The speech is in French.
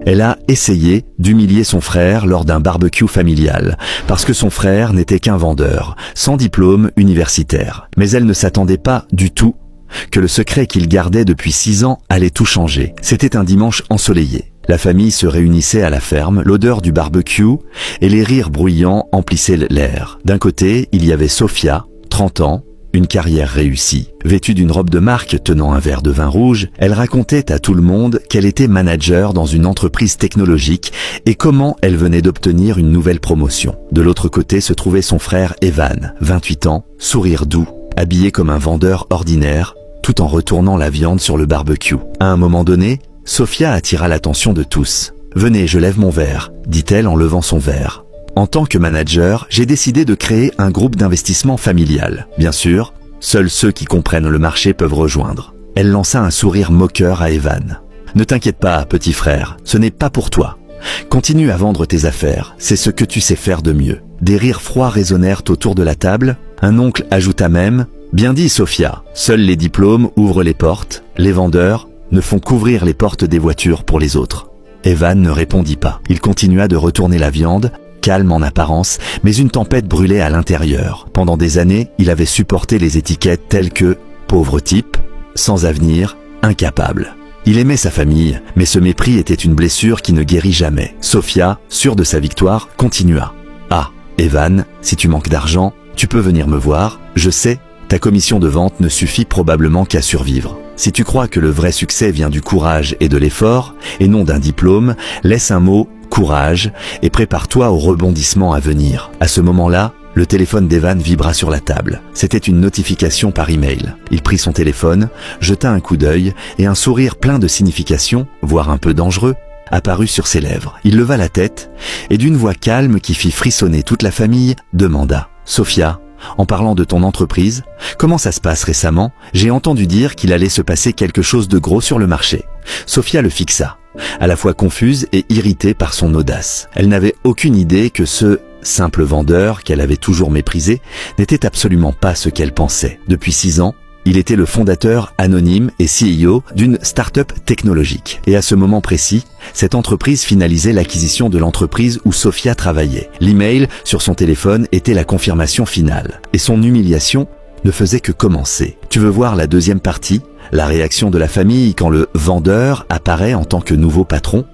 Elle a essayé d'humilier son frère lors d'un barbecue familial, parce que son frère n'était qu'un vendeur, sans diplôme universitaire. Mais elle ne s'attendait pas du tout que le secret qu'il gardait depuis 6 ans allait tout changer. C'était un dimanche ensoleillé. La famille se réunissait à la ferme, l'odeur du barbecue et les rires bruyants emplissaient l'air. D'un côté, il y avait Sophia, 30 ans, une carrière réussie. Vêtue d'une robe de marque tenant un verre de vin rouge, elle racontait à tout le monde qu'elle était manager dans une entreprise technologique et comment elle venait d'obtenir une nouvelle promotion. De l'autre côté se trouvait son frère Evan, 28 ans, sourire doux, habillé comme un vendeur ordinaire, tout en retournant la viande sur le barbecue. À un moment donné, Sophia attira l'attention de tous. « Venez, je lève mon verre », dit-elle en levant son verre. En tant que manager, j'ai décidé de créer un groupe d'investissement familial. Bien sûr, seuls ceux qui comprennent le marché peuvent rejoindre. Elle lança un sourire moqueur à Evan. « Ne t'inquiète pas, petit frère, ce n'est pas pour toi. Continue à vendre tes affaires, c'est ce que tu sais faire de mieux. » Des rires froids résonnèrent autour de la table. Un oncle ajouta même « Bien dit, Sophia, seuls les diplômes ouvrent les portes, les vendeurs ne font qu'ouvrir les portes des voitures pour les autres. » Evan ne répondit pas. Il continua de retourner la viande, calme en apparence, mais une tempête brûlait à l'intérieur. Pendant des années, il avait supporté les étiquettes telles que « pauvre type »,« sans avenir »,« incapable ». Il aimait sa famille, mais ce mépris était une blessure qui ne guérit jamais. Sophia, sûre de sa victoire, continua. « Ah, Evan, si tu manques d'argent, tu peux venir me voir, je sais, ta commission de vente ne suffit probablement qu'à survivre. Si tu crois que le vrai succès vient du courage et de l'effort, et non d'un diplôme, laisse un mot « courage » et prépare-toi au rebondissement à venir. » À ce moment-là, le téléphone d'Evan vibra sur la table. C'était une notification par email. Il prit son téléphone, jeta un coup d'œil et un sourire plein de signification, voire un peu dangereux, apparut sur ses lèvres. Il leva la tête et d'une voix calme qui fit frissonner toute la famille, demanda « Sophia, en parlant de ton entreprise, comment ça se passe récemment? J'ai entendu dire qu'il allait se passer quelque chose de gros sur le marché. » Sophia le fixa, à la fois confuse et irritée par son audace. Elle n'avait aucune idée que ce simple vendeur qu'elle avait toujours méprisé n'était absolument pas ce qu'elle pensait. Depuis 6 ans, il était le fondateur anonyme et CEO d'une start-up technologique. Et à ce moment précis, cette entreprise finalisait l'acquisition de l'entreprise où Sophia travaillait. L'email sur son téléphone était la confirmation finale. Et son humiliation ne faisait que commencer. Tu veux voir la deuxième partie? La réaction de la famille quand le vendeur apparaît en tant que nouveau patron?